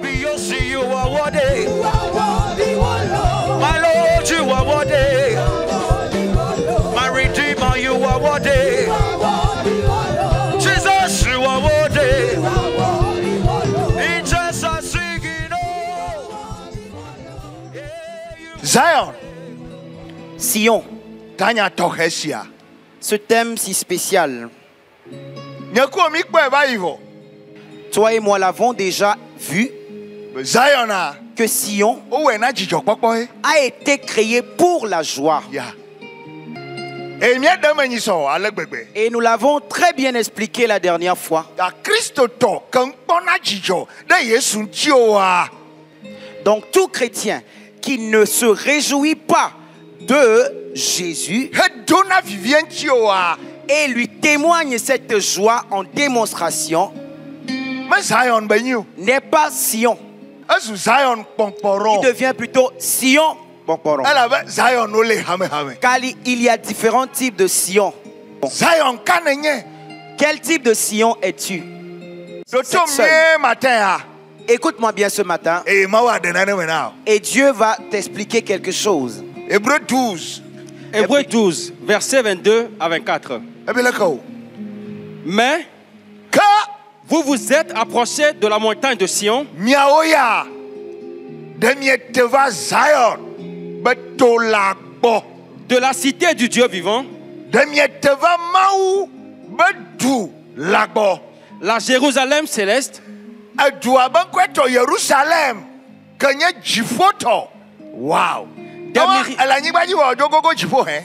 Abiyesi, you are worthy. My Lord, you are worthy. My Redeemer, you are worthy. Jesus, you are worthy. Angels are singing. Zion. Sion, Tanya Tohesia. ce thème si spécial, Nyako mi kwe ba ivo. toi et moi l'avons déjà vu, Zion a. que Sion Owe na jijo popo he. a été créé pour la joie. Ya. E mi adama ni so alegbegbe. Et nous l'avons très bien expliqué la dernière fois. Ya Kristo to kan pona jijo de Yesu nti o a. Donc tout chrétien qui ne se réjouit pas de Jésus He dona vivien nti o a. et lui témoigne cette joie en démonstration Me Zion benyu. n'est pas Sion. Esu Zion Il pomporon. devient plutôt Sion. Bonporon. Elle avait Zion ole hame. Car il y a différents types de Sion. Zion kanenye. Quel type de Sion es-tu? Do Cette to seule. me matin a. Écoute-moi bien ce matin E mawa de nane mena. et Dieu va t'expliquer quelque chose. Hébreu 12. Hébreux 12, versets 22 à 24. Ebele ko. Mais Ka vous vous êtes approchés de la montagne de Sion, miaoya. Demieteva Zion. Betolagbo. de la cité du Dieu vivant, Demieteva mau. Bedu lagbo. la Jérusalem céleste, Adua bankweto Jerusalem. Kanye jifoto. Wow. Demiri-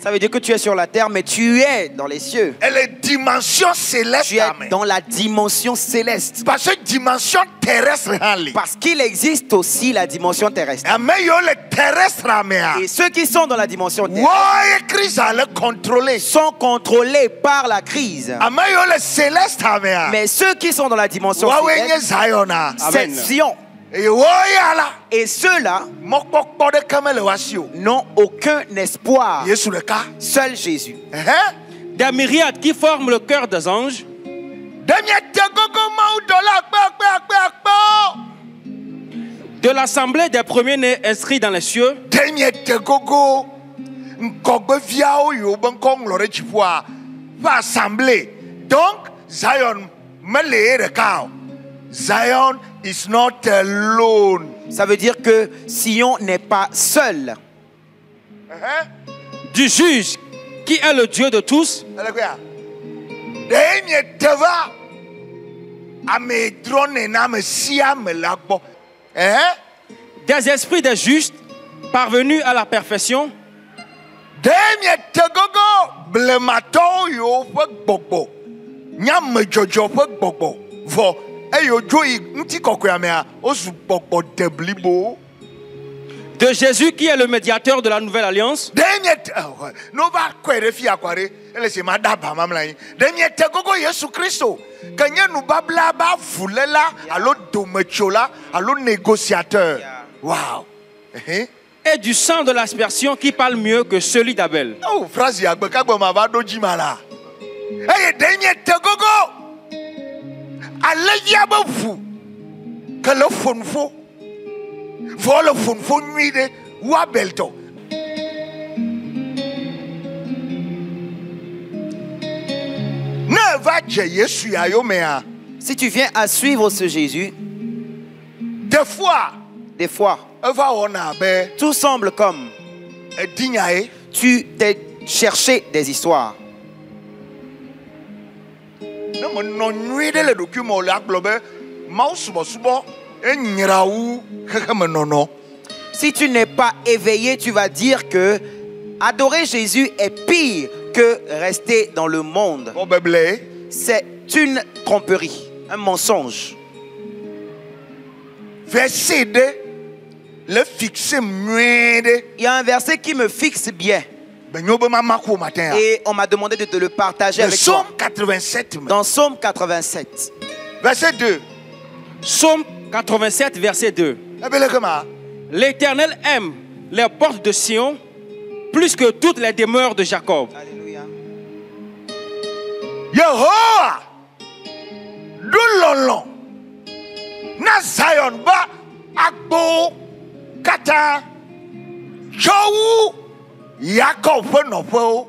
Ça veut dire que tu es sur la terre, mais tu es dans les cieux. Elle est dimension céleste. Tu es Amen. dans la dimension céleste. Parce que dimension terrestre. Parce qu'il existe aussi la dimension terrestre. Amen, yo le terrestre. Amen. Et ceux qui sont dans la dimension terrestre Ouais, Christ a le contrôler. sont contrôlés par la crise. Amen, yo le céleste. Amen. Mais ceux qui sont dans la dimension Ouais, céleste, Zion. c'est Amen. Sion. Et ouais, là. Et ceux-là Mokpokpo de kamele wasio. n'ont aucun espoir. Yesu le cas. Seul Jésus. des myriades qui forment le cœur des anges, de l'assemblée des premiers-nés inscrits dans les cieux, Donc, Zion, Zion is not alone. Ça veut dire que Sion n'est pas seul. du juge qui est le Dieu de tous, des esprits des justes parvenus à la perfection, de Jésus qui est le médiateur de la nouvelle alliance, Wow. et du sang de l'aspersion qui parle mieux que celui d'Abel. Oh, phrase ya gbekagbo ma ba do jimala. Eh, denye tegogo. Alevia ba fu. Que le fonfo. Vol le fonfo nuide wa belto. Ne va je Yesu ya yo mea. Si tu viens à suivre ce Jésus, Des fois, des fois, eva ona be tout semble comme edinyae. tu t'es cherché des histoires. Ne me no nuide le document le aglobe. Ma subo subo enyirawu keke me nono. Si tu n'es pas éveillé, tu vas dire que adorer Jésus est pire que rester dans le monde. Bon beble. C'est une tromperie, un mensonge. Verset 2, le fixer muide. Il y a un verset qui me fixe bien Ben yo be mama ko matin. et on m'a demandé de te le partager Le avec toi. Psaume 87. Dans Psaume 87, Verset 2. Psaume 87, verset 2. Ebele kama. L'Éternel aime les portes de Sion plus que toutes les demeures de Jacob. Alléluia. Yehowa. Dulolon. Na Zion ba agbo kata chowu Jacob ƒe nɔƒewo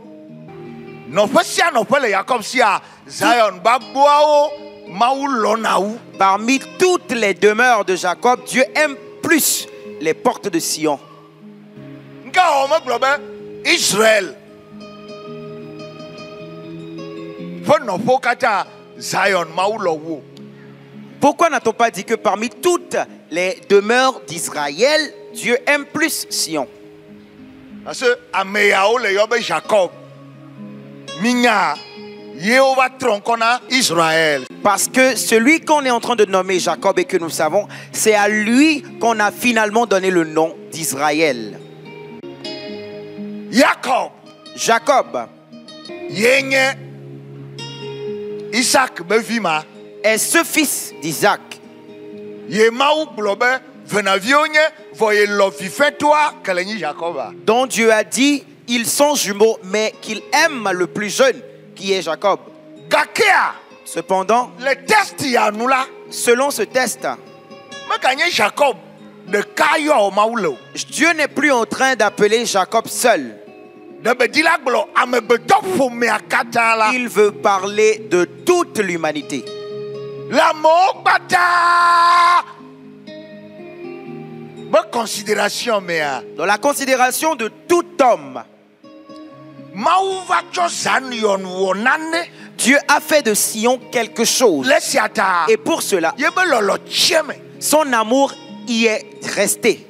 nɔƒe sia nɔƒe le Jacob sia Zion bagboawo Mawu lɔna wu. Parmi toutes les demeures de Jacob, Dieu aime plus les portes de Sion. Nka o me gblɔ be Israel ƒe nɔƒewo katã Zion Mawu lɔ wu. Pourquoi n'a-t-on pas dit que parmi toutes les demeures d'Israël, Dieu aime plus Sion? Parce que ameyawo le yɔ be Jacob minya yewo va trɔ ŋkɔ na Israël. Parce que celui qu'on est en train de nommer Jacob et que nous savons, c'est à lui qu'on a finalement donné le nom d'Israël. Jacob ye nye Isaac be vi ma. est ce fils d'Isaac. Ye Mawu gblɔ be venaviwo nye vɔ ye lɔ vifɛtɔa ke le nyi Jacob a. Dont Dieu a dit, ils sont jumeaux, mais qu'il aime le plus jeune, qui est Jacob. Gakea Cependant, le test ya nu la selon ce test, meka nye Jacob ɖeka yɔ Mawu le o. Dieu n'est plus en train d'appeler Jacob seul. Ɖebedila gblɔ amegbetɔ ƒomea katã la. Il veut parler de toute l'humanité. Le amewo kpata be considération mea. Dans la considération de tout homme, Mawu va tsɔ Zion wɔ nane. Dieu a fait de Sion quelque chose. Le sia ta. Et pour cela, Ye be lɔlɔ tsie me. son amour y est resté.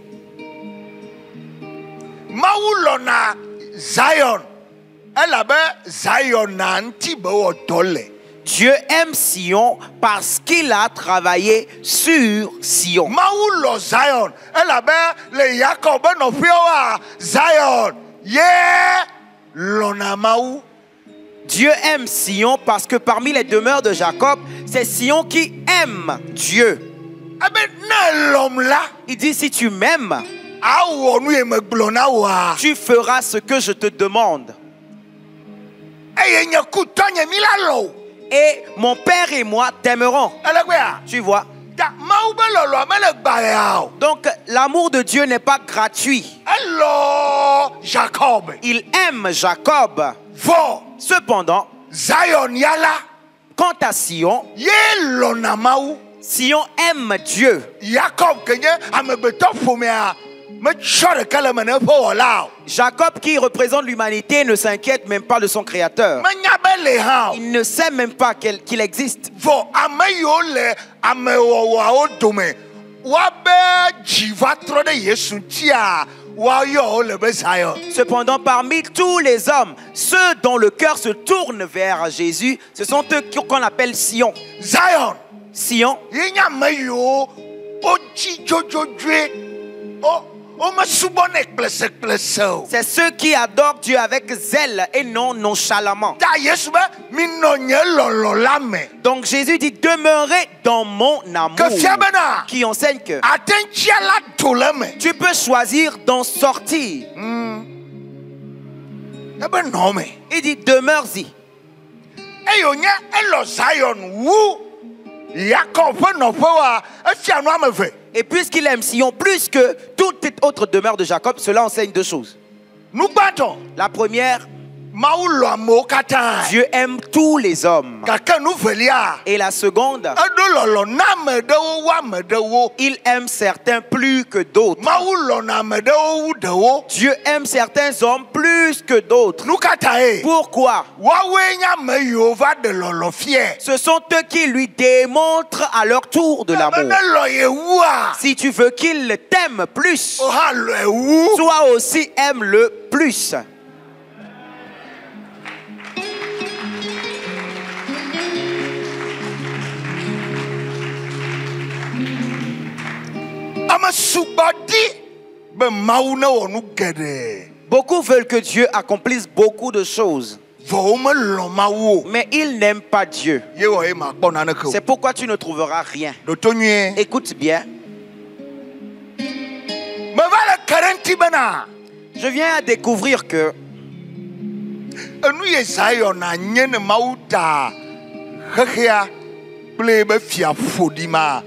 Mawu lɔna Zion. Elabe Zion na ŋti be wɔ dɔ le. Dieu aime Sion parce qu'il a travaillé sur Sion. Mawu lɔ Zion. Elabe le Jacob be nɔƒewoa Zion ye lɔna Mawu. Dieu aime Sion parce que parmi les demeures de Jacob, c'est Sion qui aime Dieu. Ebe ne lɔm la. Il dit, si tu m'aimes, awɔ nu ye me gblɔ na woa. tu feras ce que je te demande. Eye nye kutɔ nye mi la lɔ o. Et mon père et moi t'aimerons. Elegbea. Tu vois? Ta Mawu be lɔlɔ me le gbalẽa o. Donc l'amour de Dieu n'est pas gratuit. Elɔ Jacob. Il aime Jacob. Vɔ Cependant, Zion ya la. quant à Sion, Ye lɔna Mawu. Sion aime Dieu. Jacob kenye amegbetɔ ƒomea metsɔ ɖeka le me ne eƒe wɔla o. Jacob, qui représente l'humanité, ne s'inquiète même pas de son créateur. Menya be le hã o. Il ne sait même pas qu'il existe. Vɔ ame yiwo le amewɔwɔawo dome woabe dzi va trɔ ɖe Yesu ŋutia woayɔ wo le be Zion. Cependant, parmi tous les hommes, ceux dont le cœur se tourne vers Jésus, ce sont eux qu'on appelle Sion. Zion. Sion, Ye nye ame yiwo wodzi dzodzodzoe o me subɔnɛ kplese o. c'est ceux qui adorent Dieu avec zèle et non nonchalamment. Ta Yesu be minɔ nye lɔlɔ la me. Donc Jésus dit, demeurez dans mon amour, Ke fia bena qui enseigne que ate ŋutia la do le me. tu peux choisir d'en sortir. Ebe nɔ me. Il dit, demeure-y. Eye wonye elɔ Zion wu Jacob ƒe nɔƒewoa efia nu ame eve. Et puisqu'il aime Sion plus que toute autre demeure de Jacob, cela enseigne deux choses. Nu gbãtɔ La première, Mawu lɔ amewo katã. Dieu aime tous les hommes. Gake nu velia Et la seconde, eɖo lɔlɔ na ame ɖewo wu ame ɖewo. il aime certains plus que d'autres. Mawu lɔna ame ɖewo wu ɖewo. Dieu aime certains hommes plus que d'autres. Nu kata ye. Pourquoi? Woawoe nye ame yiwo va ɖe lɔlɔ fie. Ce sont eux qui lui démontrent à leur tour de Be l'amour. ne lɔ ye wua. Si tu veux qu'il t'aime plus, O hã lɔe wu. toi aussi aime-le plus. Ame sugbɔ di be Mawu ne wɔ nu geɖe. Beaucoup veulent que Dieu accomplisse beaucoup de choses, Vɔ wo me lɔ Mawu o. mais ils n'aiment pas Dieu. Ye wɔ ye makpɔ naneke o. C'est pourquoi tu ne trouveras rien. Ɖo to nyuie. Écoute bien, Me va le ke ɖe ŋuti bena je viens à découvrir que enu ye Zion nye ne Mawu ta xexea kple be fia ƒoɖi ma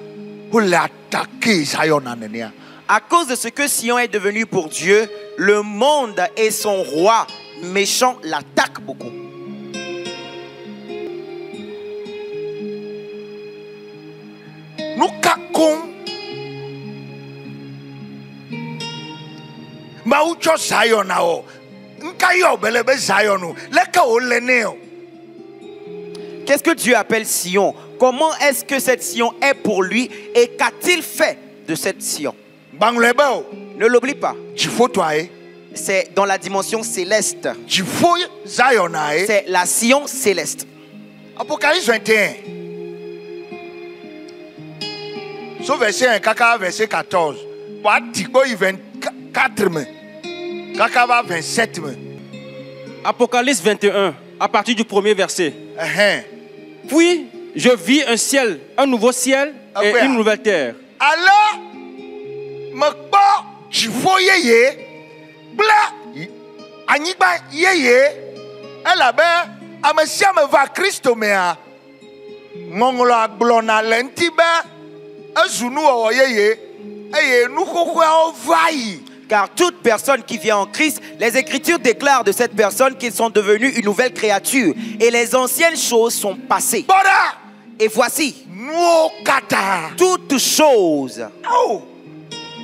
wole attaqué Zion anenia. À cause de ce que Sion est devenu pour Dieu, le monde et son roi méchant l'attaquent beaucoup. Nous kakon Maucho Zion nao. Nkayo belebe Zion leka oleneo. Qu'est-ce que Dieu appelle Sion? Comment est-ce que cette Sion est pour lui et qu'a-t-il fait de cette Sion? Banglebeo. Ne l'oublie pas. Jifo toae. C'est dans la dimension céleste. Jifo Zion ae. C'est la Sion céleste. Apocalypse 21. So verset 1, kaka verset 14. Wa tikbo 24 me. Kaka va 27 me. Apocalypse 21, à partir du premier verset. Puis je vis un nouveau ciel et une nouvelle terre. Alors, Makba, Jifo yeye, Bla, Anigba yeye, elle a ben, Amesia me va Christo mea, Mongola blona lentibe, Azunu o yeye, Eye nous o vai. Car toute personne qui vient en Christ, les Écritures déclarent de cette personne qu'ils sont devenus une nouvelle créature. Et les anciennes choses sont passées. Bora, Et voici, nous kata. toutes choses, Oh,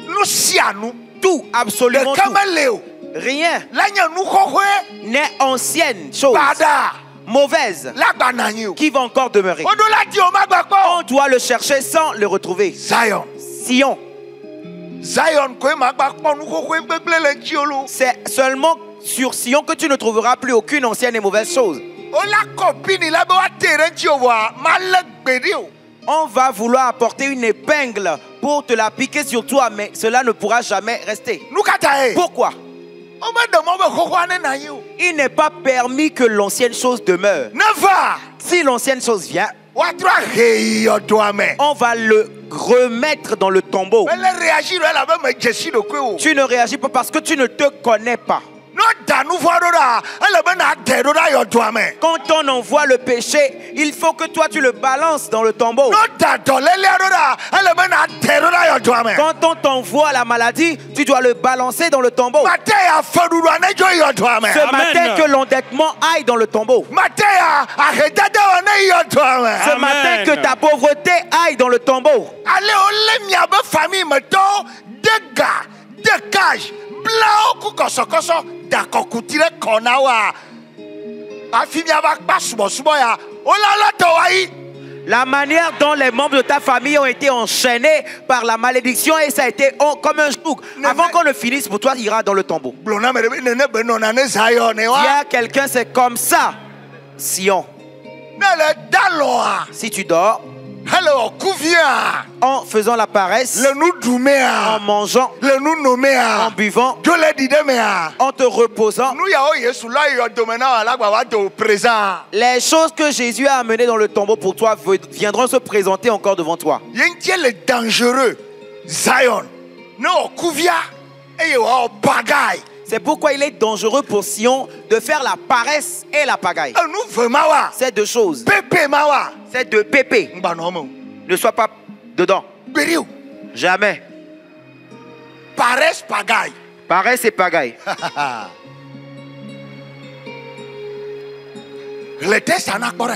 nous sianou, tout, absolument de tout, Kamaleo, rien Lanya nous n'est ancienne chose, Bada, mauvaise, la bananio. qui va encore demeurer. Odola di o magbakpo. On doit le chercher sans le retrouver. Zion. Sion, Zion kwe magbakpo nous mbeble le tiolo. c'est seulement sur Sion que tu ne trouveras plus aucune ancienne et mauvaise chose. Ola copine la bo atere tiowa malek bedio. On va vouloir apporter une épingle pour te la piquer sur toi, mais cela ne pourra jamais rester. Nous katae. Pourquoi? On me demande pourquoi on est yo. Il n'est pas permis que l'ancienne chose demeure. Never. Si l'ancienne chose vient, Watra hei odoame. on va le remettre dans le tombeau. Elle réagit elle avait me jessi de quoi. Tu ne réagis pas parce que tu ne te connais pas. No danu voadora. Elle ben na dedora yodoame. Quand on envoie le péché, il faut que toi tu le balances dans le tombeau. No dato lele adora. Elle ben na dedora yodoame. Quand on t'envoie la maladie, tu dois le balancer dans le tombeau. Matea faduru anejo yodoame. Ce matin, que l'endettement aille dans le tombeau. Matea ahedada ane yodoame. Ce Amen. matin, que ta pauvreté aille dans le tombeau. Allez, on l'aime, ma famille, mettons deux gars, deux cages, blancs, kokoso, d'accord, koutire, konawa. Afimi avec pas subo ya. Oh là là, toaï. La manière dont les membres de ta famille ont été enchaînés par la malédiction et ça a été comme un joug. Avant qu'on ne finisse, pour toi, il ira dans le tombeau. Blona me nene benonane Zion Il y a quelqu'un, c'est comme ça. Sion, Nele daloa. si tu dors, Hello, kouvia. en faisant la paresse, Le nous en doumea. mangeant, Le nous en nomea. buvant, Je l'ai dit demea. en te reposant, Nous ya o yesu là yo domena ala gba do présent. les choses que Jésus a amenées dans le tombeau pour toi viendront se présenter encore devant toi. Yentie le dangereux Zion. Non, kouvia. Et yo bagaille. C'est pourquoi il est dangereux pour Sion de faire la paresse et la pagaille. Nous vraiment wa. C'est deux choses. Pepe mawa. C'est de pépé. Mba nomo. Ne sois pas dedans. Beriou. Jamais. Paresse pagaille. Paresse et pagaille. Le test en akore.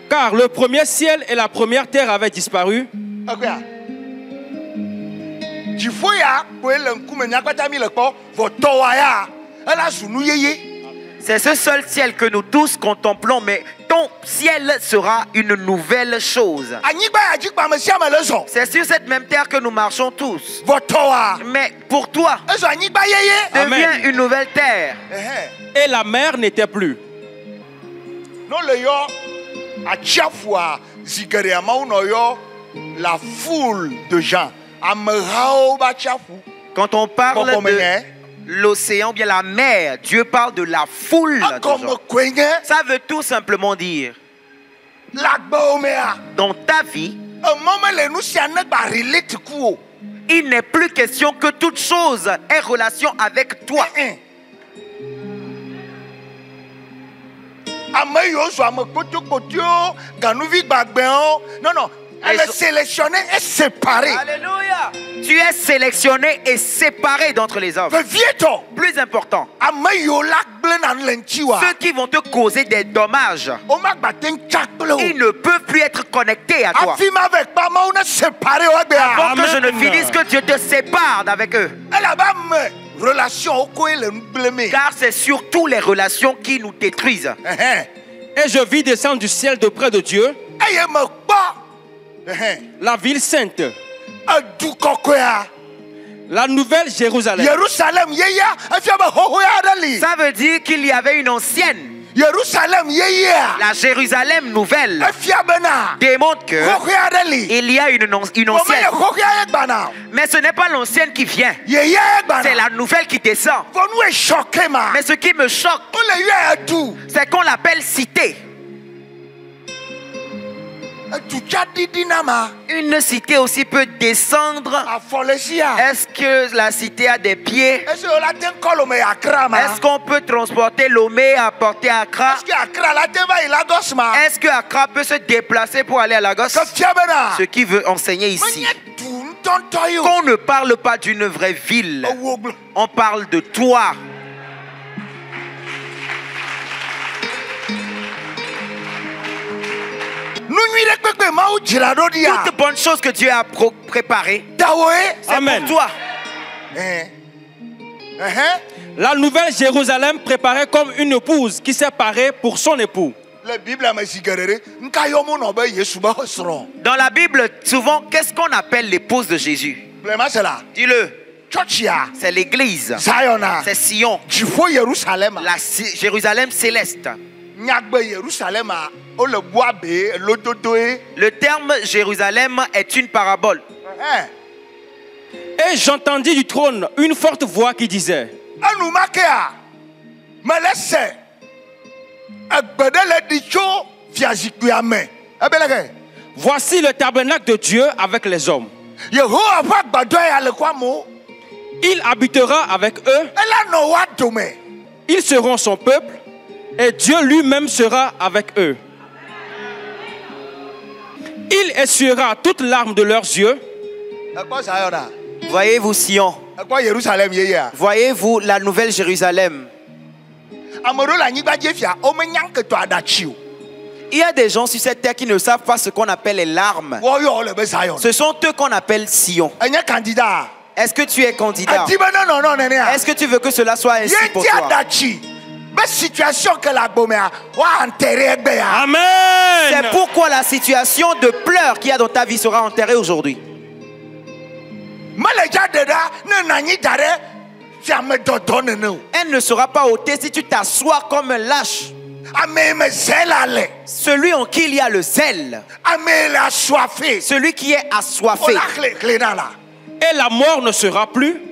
Car le premier ciel et la première terre avaient disparu. Akoya. Jifoya ko le nkume nyakwata mi le ko votowa ya. Ela sunu yeye. C'est ce seul ciel que nous tous contemplons, mais ton ciel sera une nouvelle chose. Anyigba ya jikpa me sia me le zo. C'est sur cette même terre que nous marchons tous. Votowa. Mais pour toi, Ezo anyigba yeye. devient Amen. une nouvelle terre. Et la mer n'était plus. Non le yo achiafua zigere ama uno yo la foule de gens. Amerao ba chiafu. Quand on parle de l'océan, bien la mer, Dieu parle de la foule de Comme gens. kwenye Ça veut tout simplement dire, la baomea. dans ta vie, Un moment le nous si ane ba relate kuo. il n'est plus question que toute chose ait relation avec toi. Ame yo so ame kpotokpotio ganuvi gbagbe o. Non non. Elle est sélectionnée et séparée. Alléluia. Tu es sélectionné et séparé d'entre les hommes. Plus important, ceux qui vont te causer des dommages, ils ne peuvent plus être connectés à toi. Avant que je ne finisse, que Dieu te sépare d'avec eux. Car c'est surtout les relations qui nous détruisent. Et je vis descendre du ciel de près de Dieu la ville sainte, la nouvelle Jérusalem. Ça veut dire qu'il y avait une ancienne. La Jérusalem nouvelle démontre qu'il y a une ancienne. Mais ce n'est pas l'ancienne qui vient, c'est la nouvelle qui descend. Mais ce qui me choque, c'est qu'on l'appelle cité. Une cité aussi peut descendre. Est-ce que la cité a des pieds? Est-ce qu'on peut transporter Lomé à porter à Accra? Est-ce que Accra peut se déplacer pour aller à Lagos? Ce qui veut enseigner ici qu'on ne parle pas d'une vraie ville, on parle de toi. Toute bonne chose que Dieu a préparée, c'est pour toi. La nouvelle Jérusalem préparée comme une épouse qui s'est parée pour son époux. Dans la Bible, souvent, qu'est-ce qu'on appelle l'épouse de Jésus? Dis-le. C'est l'église. C'est Sion. La Jérusalem céleste. Le terme Jérusalem est une parabole. Et j'entendis du trône une forte voix qui disait: voici le tabernacle de Dieu avec les hommes. Il habitera avec eux. Ils seront son peuple et Dieu lui-même sera avec eux. Il essuiera toute larme de leurs yeux. Voyez-vous Sion? Voyez-vous la nouvelle Jérusalem? Il y a des gens sur cette terre qui ne savent pas ce qu'on appelle les larmes. Ce sont eux qu'on appelle Sion. Est-ce que tu es candidat? Est-ce que tu veux que cela soit ainsi pour toi? Amen. C'est pourquoi la situation de pleurs qu'il y a dans ta vie sera enterrée aujourd'hui. Elle ne sera pas ôtée si tu t'assois comme un lâche. Celui en qui il y a le zèle. Celui qui est assoiffé. Et la mort ne sera plus.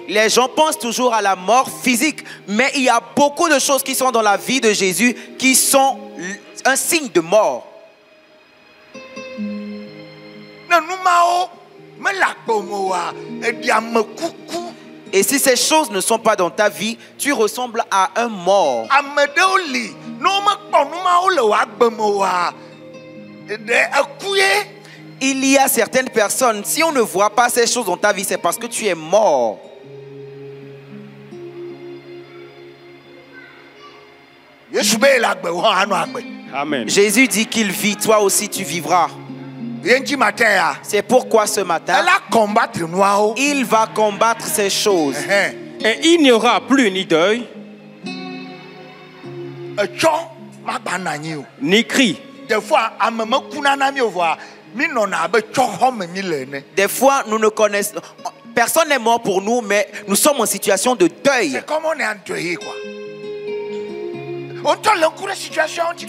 Les gens pensent toujours à la mort physique, mais il y a beaucoup de choses qui sont dans la vie de Jésus qui sont un signe de mort. Et si ces choses ne sont pas dans ta vie, tu ressembles à un mort. Il y a certaines personnes, si on ne voit pas ces choses dans ta vie, c'est parce que tu es mort. Amen. Jésus dit qu'il vit, toi aussi tu vivras. C'est pourquoi ce matin, il va combattre ces choses. Et il n'y aura plus ni deuil, ni cri. Des fois, nous ne connaissons... Personne n'est mort pour nous, mais nous sommes en situation de deuil.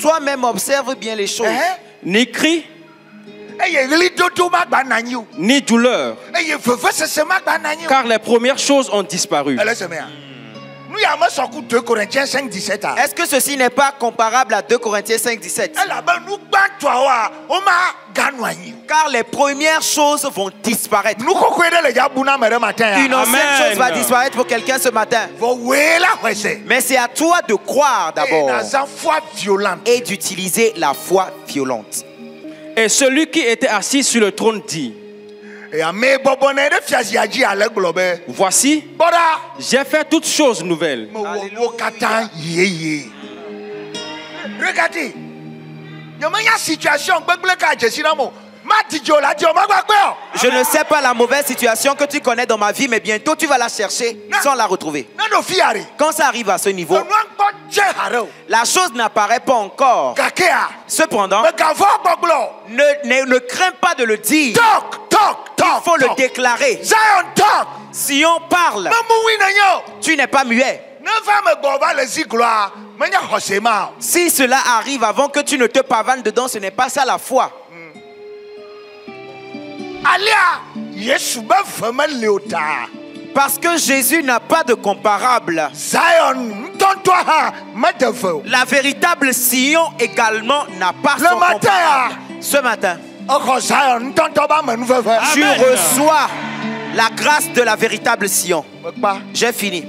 Toi-même observe bien les choses. Ni cri, ni douleur, car les premières choses ont disparu. Est-ce que ceci n'est pas comparable à 2 Corinthiens 5, 17? Car les premières choses vont disparaître. Une ancienne chose va disparaître pour quelqu'un ce matin. Mais c'est à toi de croire d'abord et d'utiliser la foi violente. Et celui qui était assis sur le trône dit: voici, j'ai fait toutes choses nouvelles. Regardez, je ne sais pas la mauvaise situation que tu connais dans ma vie, mais bientôt tu vas la chercher sans la retrouver. Quand ça arrive à ce niveau, la chose n'apparaît pas encore. Cependant, ne crains pas de le dire. Il faut le déclarer. Sion parle. Tu n'es pas muet. Si cela arrive avant que tu ne te pavanes dedans, ce n'est pas ça la foi. Parce que Jésus n'a pas de comparable. La véritable Sion également n'a pas son comparable. Ce matin, tu reçois la grâce de la véritable Sion. J'ai fini.